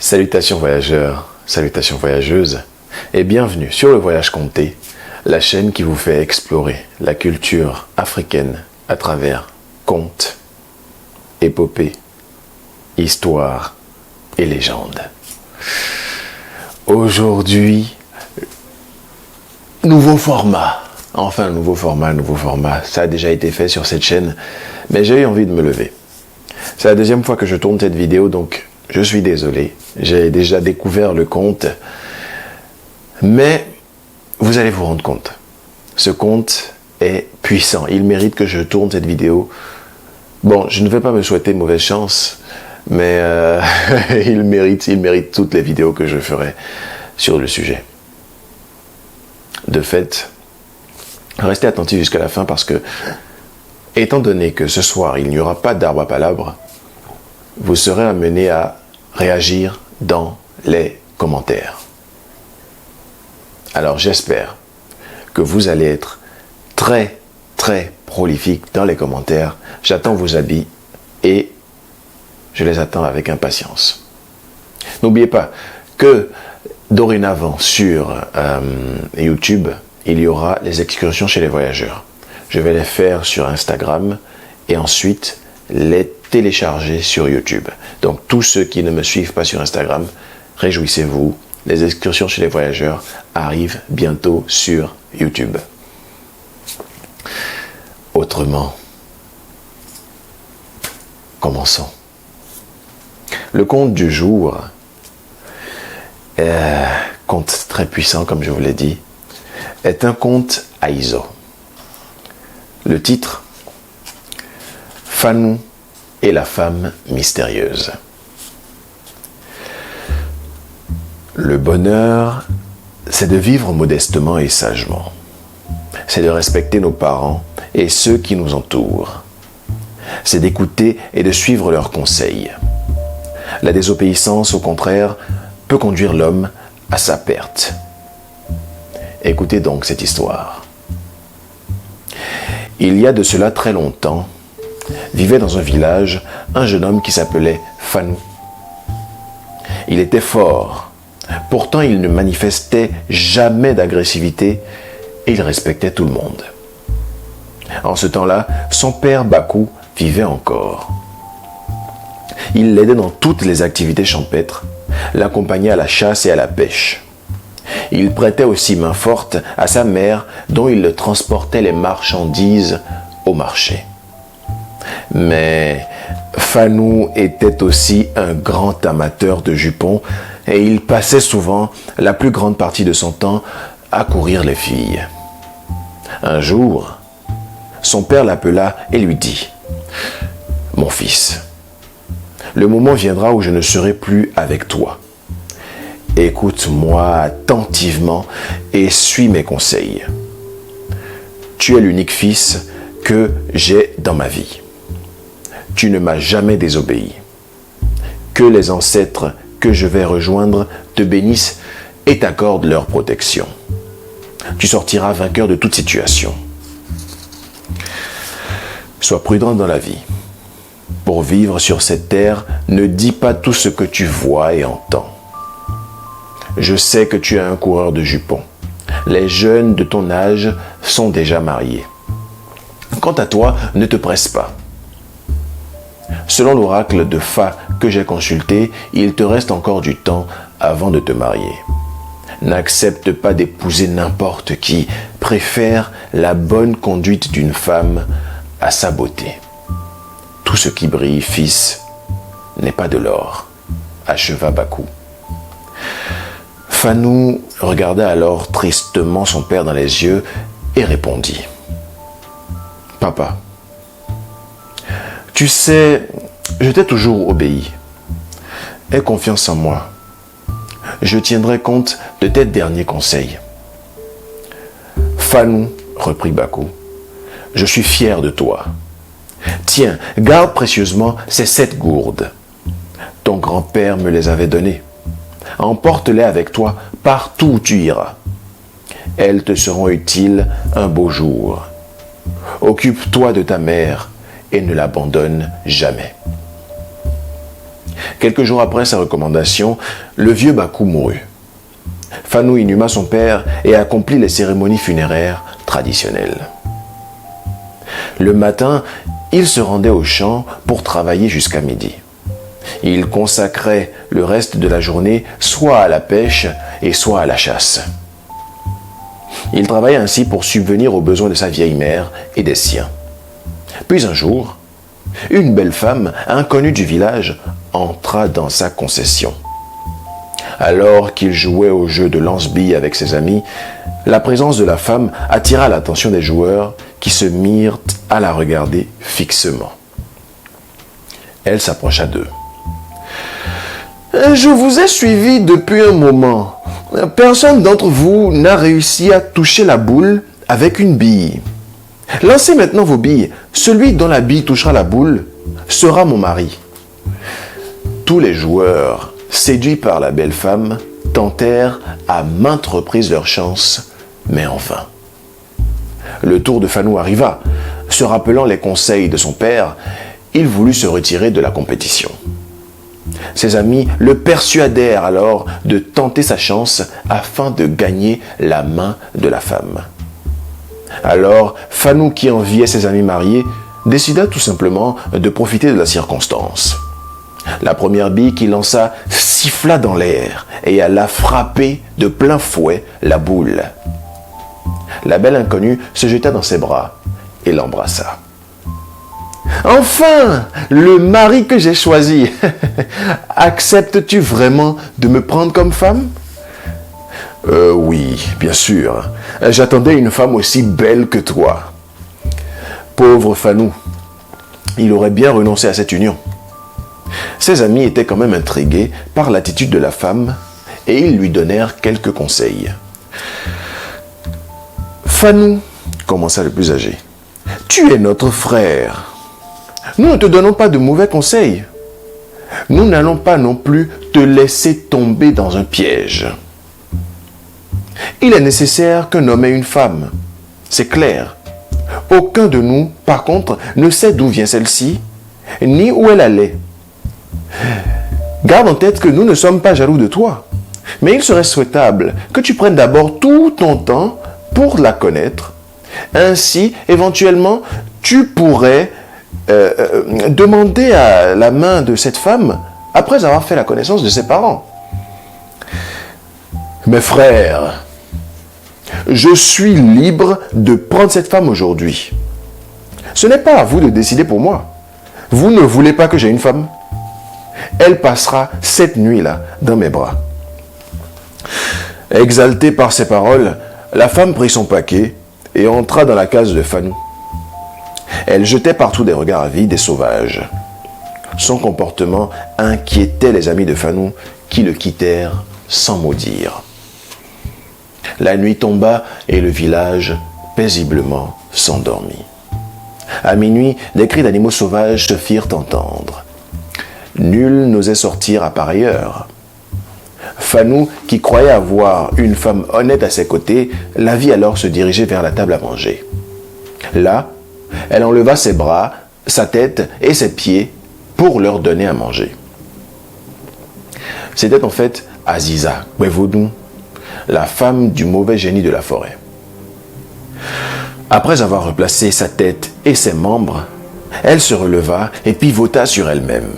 Salutations voyageurs, salutations voyageuses et bienvenue sur le Voyage Conté, la chaîne qui vous fait explorer la culture africaine à travers contes, épopées, histoires et légendes. Aujourd'hui, nouveau format, nouveau format, ça a déjà été fait sur cette chaîne, mais j'ai eu envie de me lever. C'est la deuxième fois que je tourne cette vidéo, donc je suis désolé, j'ai déjà découvert le conte, mais vous allez vous rendre compte, ce conte est puissant, il mérite que je tourne cette vidéo. Bon, je ne vais pas me souhaiter mauvaise chance, mais il mérite toutes les vidéos que je ferai sur le sujet. De fait, restez attentifs jusqu'à la fin parce que, étant donné que ce soir il n'y aura pas d'arbre à palabres, vous serez amené à réagir dans les commentaires. Alors j'espère que vous allez être très prolifique dans les commentaires. J'attends vos avis et je les attends avec impatience. N'oubliez pas que dorénavant sur YouTube, il y aura les excursions chez les voyageurs. Je vais les faire sur Instagram et ensuite les télécharger sur YouTube. Donc tous ceux qui ne me suivent pas sur Instagram, réjouissez-vous, les excursions chez les voyageurs arrivent bientôt sur YouTube. Autrement, commençons. Le conte du jour, conte très puissant comme je vous l'ai dit, est un conte Aizo. Le titre, Fanou et la femme mystérieuse. Le bonheur, c'est de vivre modestement et sagement. C'est de respecter nos parents et ceux qui nous entourent. C'est d'écouter et de suivre leurs conseils. La désobéissance, au contraire, peut conduire l'homme à sa perte. Écoutez donc cette histoire. Il y a de cela très longtemps, vivait dans un village un jeune homme qui s'appelait Fanou. Il était fort, pourtant il ne manifestait jamais d'agressivité et il respectait tout le monde. En ce temps-là, son père Bakou vivait encore. Il l'aidait dans toutes les activités champêtres, l'accompagnait à la chasse et à la pêche. Il prêtait aussi main forte à sa mère dont il transportait les marchandises au marché. Mais Fanou était aussi un grand amateur de jupons et il passait souvent la plus grande partie de son temps à courir les filles. Un jour, son père l'appela et lui dit « Mon fils, le moment viendra où je ne serai plus avec toi. Écoute-moi attentivement et suis mes conseils. Tu es l'unique fils que j'ai dans ma vie. Tu ne m'as jamais désobéi. Que les ancêtres que je vais rejoindre te bénissent et t'accordent leur protection. Tu sortiras vainqueur de toute situation. Sois prudent dans la vie. Pour vivre sur cette terre, ne dis pas tout ce que tu vois et entends. Je sais que tu es un coureur de jupons. Les jeunes de ton âge sont déjà mariés. Quant à toi, ne te presse pas. Selon l'oracle de Fa que j'ai consulté, il te reste encore du temps avant de te marier. N'accepte pas d'épouser n'importe qui. Préfère la bonne conduite d'une femme à sa beauté. Tout ce qui brille, fils, n'est pas de l'or, acheva Bakou. Fanou regarda alors tristement son père dans les yeux et répondit « Papa, tu sais, je t'ai toujours obéi. Aie confiance en moi. Je tiendrai compte de tes derniers conseils. Fanou, reprit Bakou, je suis fier de toi. Tiens, garde précieusement ces 7 gourdes. Ton grand-père me les avait données. Emporte-les avec toi partout où tu iras. Elles te seront utiles un beau jour. Occupe-toi de ta mère et ne l'abandonne jamais. Quelques jours après sa recommandation, le vieux Bakou mourut. Fanou inhuma son père et accomplit les cérémonies funéraires traditionnelles. Le matin, il se rendait au champ pour travailler jusqu'à midi. Il consacrait le reste de la journée soit à la pêche et soit à la chasse. Il travaillait ainsi pour subvenir aux besoins de sa vieille mère et des siens. Puis un jour, une belle femme, inconnue du village, entra dans sa concession. Alors qu'il jouait au jeu de lance-bille avec ses amis, la présence de la femme attira l'attention des joueurs qui se mirent à la regarder fixement. Elle s'approcha d'eux. « Je vous ai suivi depuis un moment. Personne d'entre vous n'a réussi à toucher la boule avec une bille. Lancez maintenant vos billes. Celui dont la bille touchera la boule sera mon mari. » Tous les joueurs, séduits par la belle femme, tentèrent à maintes reprises leur chance, mais en vain. Le tour de Fanou arriva. Se rappelant les conseils de son père, il voulut se retirer de la compétition. Ses amis le persuadèrent alors de tenter sa chance afin de gagner la main de la femme. Alors, Fanou, qui enviait ses amis mariés, décida tout simplement de profiter de la circonstance. La première bille qu'il lança siffla dans l'air et alla frapper de plein fouet la boule. La belle inconnue se jeta dans ses bras et l'embrassa. « Enfin, le mari que j'ai choisi. Acceptes-tu vraiment de me prendre comme femme ?»« Oui, bien sûr. J'attendais une femme aussi belle que toi. » Pauvre Fanou, il aurait bien renoncé à cette union. Ses amis étaient quand même intrigués par l'attitude de la femme et ils lui donnèrent quelques conseils. « Fanou, commença le plus âgé, tu es notre frère. Nous ne te donnons pas de mauvais conseils. Nous n'allons pas non plus te laisser tomber dans un piège. Il est nécessaire qu'un homme ait une femme. C'est clair. Aucun de nous, par contre, ne sait d'où vient celle-ci, ni où elle allait. Garde en tête que nous ne sommes pas jaloux de toi. Mais il serait souhaitable que tu prennes d'abord tout ton temps pour la connaître. Ainsi, éventuellement, tu pourrais demander à la main de cette femme après avoir fait la connaissance de ses parents. Mes frères, je suis libre de prendre cette femme aujourd'hui. Ce n'est pas à vous de décider pour moi. Vous ne voulez pas que j'aie une femme? Elle passera cette nuit-là dans mes bras. Exaltée par ces paroles, la femme prit son paquet et entra dans la case de Fanou. Elle jetait partout des regards avides et sauvages. Son comportement inquiétait les amis de Fanou qui le quittèrent sans mot dire. La nuit tomba et le village paisiblement s'endormit. À minuit, des cris d'animaux sauvages se firent entendre. Nul n'osait sortir à pareille heure. Fanou, qui croyait avoir une femme honnête à ses côtés, la vit alors se diriger vers la table à manger. Là, elle enleva ses bras, sa tête et ses pieds pour leur donner à manger. C'était en fait Aziza Gwevodou, la femme du mauvais génie de la forêt. Après avoir replacé sa tête et ses membres, elle se releva et pivota sur elle-même.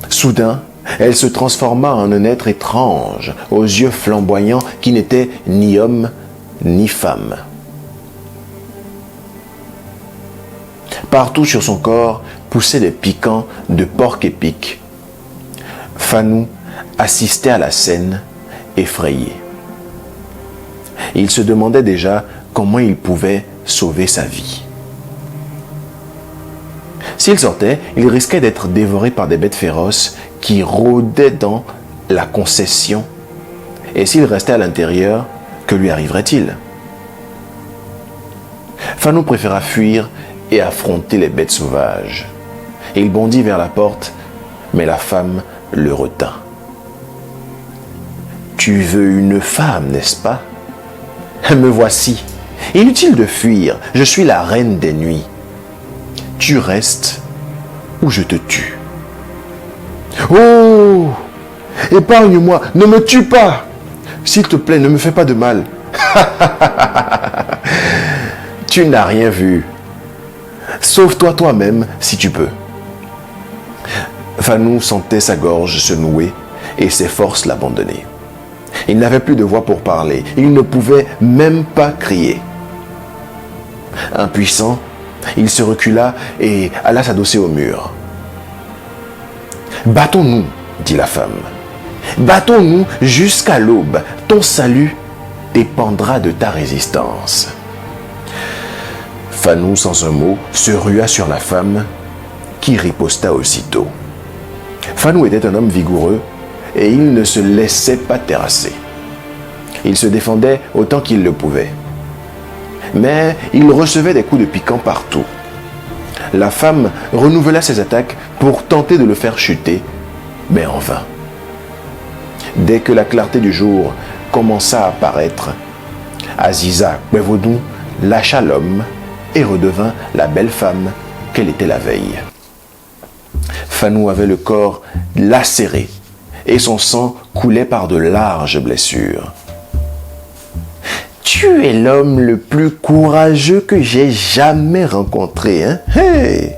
Soudain, elle se transforma en un être étrange, aux yeux flamboyants qui n'était ni homme ni femme. Partout sur son corps poussaient des piquants de porc-épic. Fanou assistait à la scène, effrayé. Il se demandait déjà comment il pouvait sauver sa vie. S'il sortait, il risquait d'être dévoré par des bêtes féroces qui rôdaient dans la concession. Et s'il restait à l'intérieur, que lui arriverait-il? Fanou préféra fuir et affronter les bêtes sauvages. Il bondit vers la porte, mais la femme le retint. « Tu veux une femme, n'est-ce pas? Me voici. Inutile de fuir, je suis la reine des nuits. Tu restes ou je te tue. » « Oh! Épargne-moi, ne me tue pas! S'il te plaît, ne me fais pas de mal. » Tu n'as rien vu. Sauve-toi toi-même si tu peux. Fanou sentait sa gorge se nouer et ses forces l'abandonner. Il n'avait plus de voix pour parler. Il ne pouvait même pas crier. Impuissant, il se recula et alla s'adosser au mur. « Battons-nous, dit la femme. Battons-nous jusqu'à l'aube. Ton salut dépendra de ta résistance. » Fanou, sans un mot, se rua sur la femme, qui riposta aussitôt. Fanou était un homme vigoureux et il ne se laissait pas terrasser. Il se défendait autant qu'il le pouvait. Mais il recevait des coups de piquant partout. La femme renouvela ses attaques pour tenter de le faire chuter, mais en vain. Dès que la clarté du jour commença à apparaître, Aziza Kwevodou lâcha l'homme et redevint la belle femme qu'elle était la veille. Fanou avait le corps lacéré et son sang coulait par de larges blessures. « Tu es l'homme le plus courageux que j'ai jamais rencontré, hein? Hey!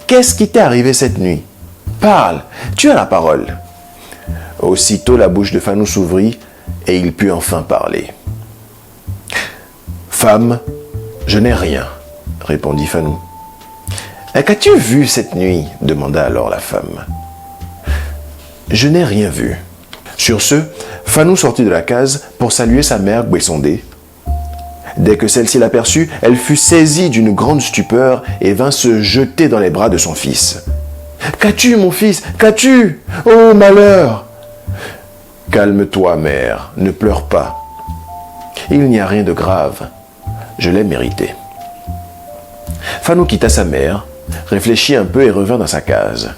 Qu'est-ce qui t'est arrivé cette nuit? Parle, tu as la parole. » Aussitôt la bouche de Fanou s'ouvrit et il put enfin parler. « Femme, je n'ai rien, » répondit Fanou. « Qu'as-tu vu cette nuit ?» demanda alors la femme. « Je n'ai rien vu. » Sur ce, Fanou sortit de la case pour saluer sa mère Gwesondé. Dès que celle-ci l'aperçut, elle fut saisie d'une grande stupeur et vint se jeter dans les bras de son fils. « Qu'as-tu, mon fils? Qu'as-tu? Oh, malheur !»« Calme-toi, mère, ne pleure pas. Il n'y a rien de grave. Je l'ai mérité. » Fanou quitta sa mère, réfléchit un peu et revint dans sa case.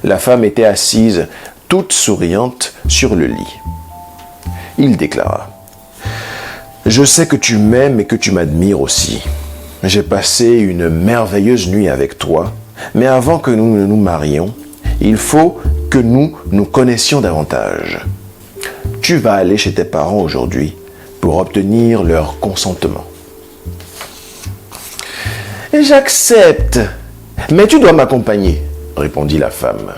La femme était assise, toute souriante, sur le lit. Il déclara: « Je sais que tu m'aimes et que tu m'admires aussi. J'ai passé une merveilleuse nuit avec toi, mais avant que nous ne nous marions, il faut que nous nous connaissions davantage. Tu vas aller chez tes parents aujourd'hui pour obtenir leur consentement. » « J'accepte, mais tu dois m'accompagner, » répondit la femme.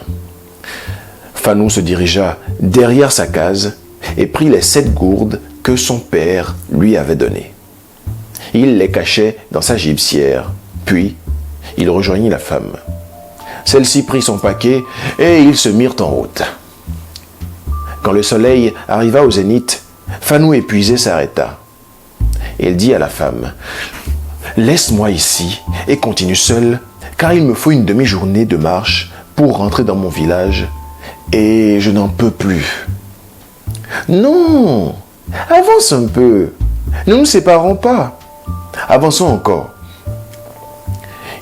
Fanou se dirigea derrière sa case et prit les 7 gourdes que son père lui avait données. Il les cachait dans sa gibecière, puis il rejoignit la femme. Celle-ci prit son paquet et ils se mirent en route. Quand le soleil arriva au zénith, Fanou épuisé s'arrêta. Il dit à la femme: « Laisse-moi ici et continue seul, car il me faut une demi-journée de marche pour rentrer dans mon village et je n'en peux plus. »« Non, avance un peu, ne nous séparons pas. Avançons encore. »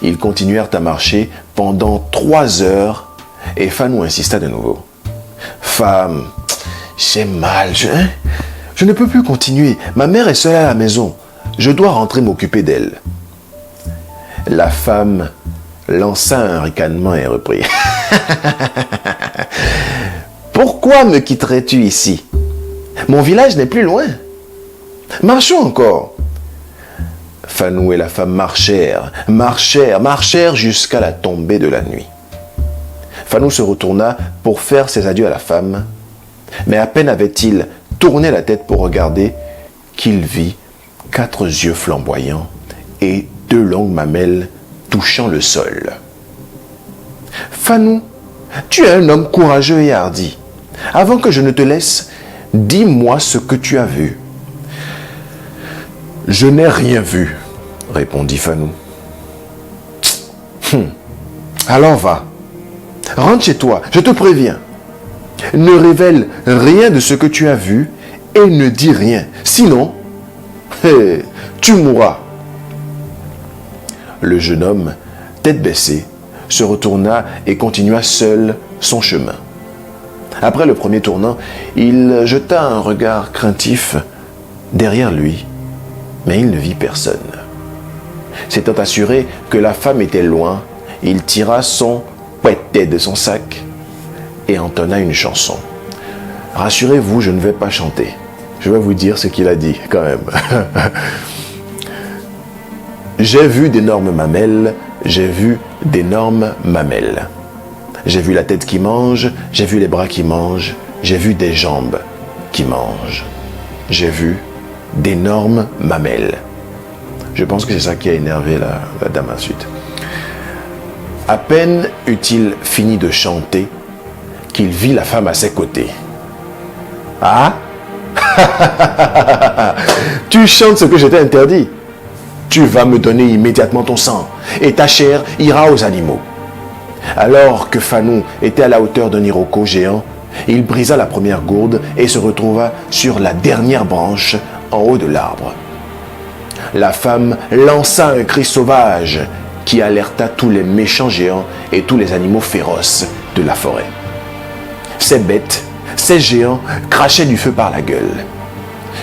Ils continuèrent à marcher pendant 3 heures et Fanou insista de nouveau. « Femme, j'ai mal, je ne peux plus continuer. Ma mère est seule à la maison. Je dois rentrer m'occuper d'elle. » La femme lança un ricanement et reprit. « Pourquoi me quitterais-tu ici? Mon village n'est plus loin. Marchons encore. » Fanou et la femme marchèrent jusqu'à la tombée de la nuit. Fanou se retourna pour faire ses adieux à la femme, mais à peine avait-il tourné la tête pour regarder qu'il vit 4 yeux flamboyants et 2 longues mamelles touchant le sol. « Fanou, tu es un homme courageux et hardi. Avant que je ne te laisse, dis-moi ce que tu as vu. »« Je n'ai rien vu, » répondit Fanou. « Alors va, rentre chez toi, je te préviens. Ne révèle rien de ce que tu as vu et ne dis rien, sinon, tu mourras. » le jeune homme, tête baissée, se retourna et continua seul son chemin. Après le premier tournant, il jeta un regard craintif derrière lui, mais il ne vit personne. S'étant assuré que la femme était loin, il tira son pété de son sac et entonna une chanson. Rassurez-vous, je ne vais pas chanter. Je vais vous dire ce qu'il a dit quand même. J'ai vu d'énormes mamelles, j'ai vu d'énormes mamelles. J'ai vu la tête qui mange, j'ai vu les bras qui mangent, j'ai vu des jambes qui mangent. J'ai vu d'énormes mamelles. Je pense que c'est ça qui a énervé la dame ensuite. À peine eut-il fini de chanter qu'il vit la femme à ses côtés. Ah? Tu chantes ce que je t'ai interdit. Tu vas me donner immédiatement ton sang et ta chair ira aux animaux. Alors que Fanou était à la hauteur d'un iroko géant, il brisa la première gourde et se retrouva sur la dernière branche en haut de l'arbre. La femme lança un cri sauvage qui alerta tous les méchants géants et tous les animaux féroces de la forêt. Ces bêtes, ces géants crachaient du feu par la gueule.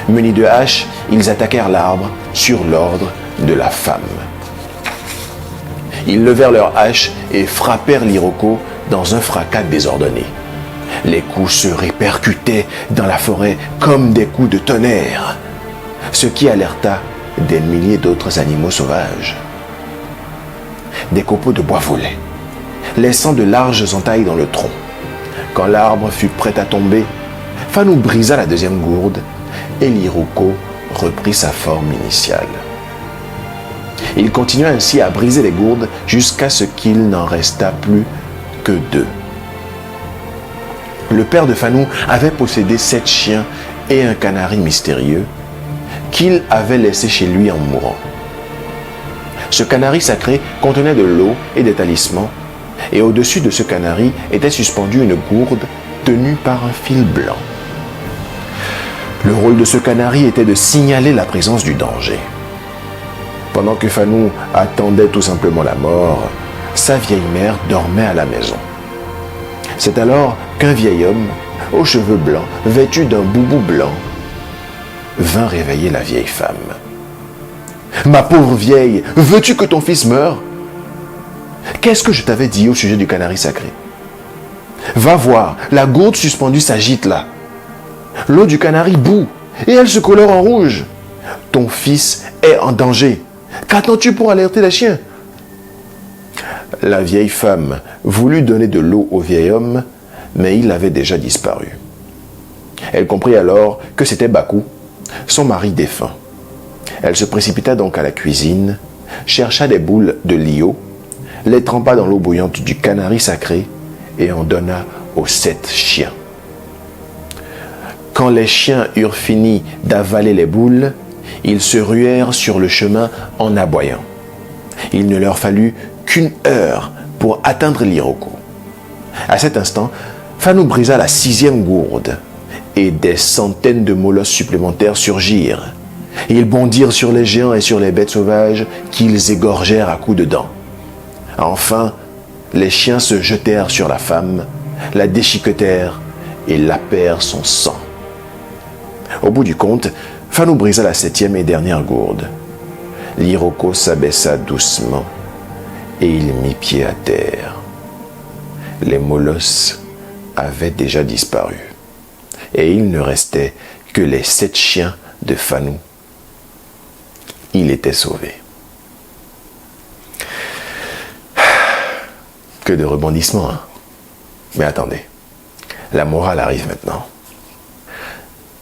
Munis de haches, ils attaquèrent l'arbre sur l'ordre de la femme. Ils levèrent leurs haches et frappèrent l'iroko dans un fracas désordonné. Les coups se répercutaient dans la forêt comme des coups de tonnerre, ce qui alerta des milliers d'autres animaux sauvages. Des copeaux de bois volaient, laissant de larges entailles dans le tronc. Quand l'arbre fut prêt à tomber, Fanou brisa la deuxième gourde et l'iroko reprit sa forme initiale. Il continua ainsi à briser les gourdes jusqu'à ce qu'il n'en resta plus que 2. Le père de Fanou avait possédé 7 chiens et un canari mystérieux qu'il avait laissé chez lui en mourant. Ce canari sacré contenait de l'eau et des talismans, et au-dessus de ce canari était suspendue une gourde tenue par un fil blanc. Le rôle de ce canari était de signaler la présence du danger. Pendant que Fanou attendait tout simplement la mort, sa vieille mère dormait à la maison. C'est alors qu'un vieil homme, aux cheveux blancs, vêtu d'un boubou blanc, vint réveiller la vieille femme. « Ma pauvre vieille, veux-tu que ton fils meure? Qu'est-ce que je t'avais dit au sujet du canari sacré? Va voir, la gourde suspendue s'agite là. L'eau du canari bout et elle se colore en rouge. Ton fils est en danger. Qu'attends-tu pour alerter les chiens? » La vieille femme voulut donner de l'eau au vieil homme, mais il avait déjà disparu. Elle comprit alors que c'était Bakou, son mari défunt. Elle se précipita donc à la cuisine, chercha des boules de lio, les trempa dans l'eau bouillante du canari sacré et en donna aux 7 chiens. Quand les chiens eurent fini d'avaler les boules, ils se ruèrent sur le chemin en aboyant. Il ne leur fallut qu'1 heure pour atteindre l'iroko. À cet instant, Fanou brisa la 6e gourde et des centaines de molosses supplémentaires surgirent. Ils bondirent sur les géants et sur les bêtes sauvages qu'ils égorgèrent à coups de dents. Enfin, les chiens se jetèrent sur la femme, la déchiquetèrent et lapèrent son sang. Au bout du compte, Fanou brisa la 7e et dernière gourde. L'iroko s'abaissa doucement et il mit pied à terre. Les molosses avaient déjà disparu et il ne restait que les 7 chiens de Fanou. Il était sauvé. Que de rebondissements, hein? Mais attendez, la morale arrive maintenant.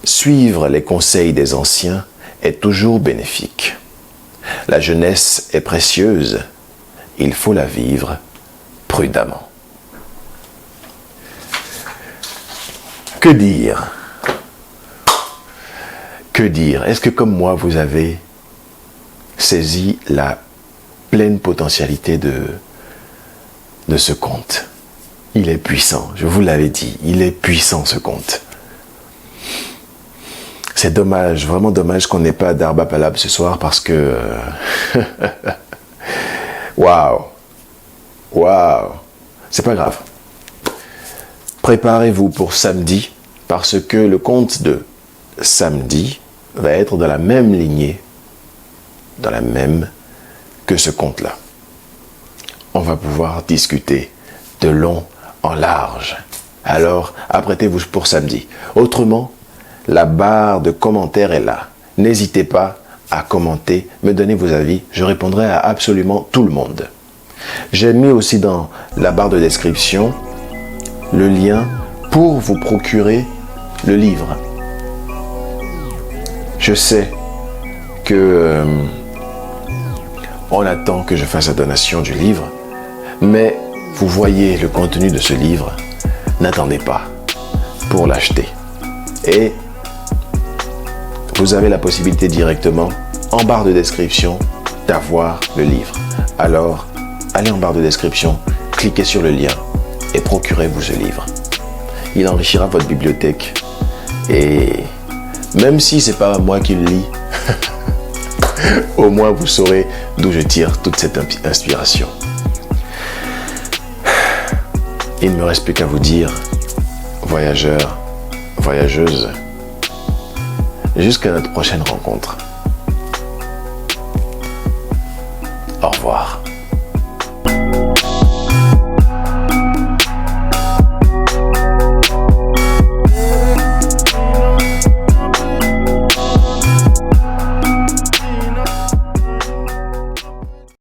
Suivre les conseils des anciens est toujours bénéfique. La jeunesse est précieuse, il faut la vivre prudemment. Que dire? Que dire? Est-ce que comme moi, vous avez saisi la pleine potentialité de ce conte? Il est puissant, je vous l'avais dit, il est puissant ce conte. C'est dommage, vraiment dommage qu'on n'ait pas d'Arba Palab ce soir parce que Waouh! Waouh! C'est pas grave. Préparez-vous pour samedi, parce que le conte de samedi va être dans la même lignée, dans la même que ce conte-là. On va pouvoir discuter de long en large. Alors, apprêtez-vous pour samedi. Autrement, la barre de commentaires est là. N'hésitez pas à commenter, me donner vos avis. Je répondrai à absolument tout le monde. J'ai mis aussi dans la barre de description le lien pour vous procurer le livre. Je sais que on attend que je fasse la donation du livre, mais vous voyez le contenu de ce livre, n'attendez pas pour l'acheter. Et vous avez la possibilité directement, en barre de description, d'avoir le livre. Alors, allez en barre de description, cliquez sur le lien et procurez-vous ce livre. Il enrichira votre bibliothèque. Et même si c'est pas moi qui le lis, au moins vous saurez d'où je tire toute cette inspiration. Il ne me reste plus qu'à vous dire, voyageurs, voyageuses, jusqu'à notre prochaine rencontre. Au revoir.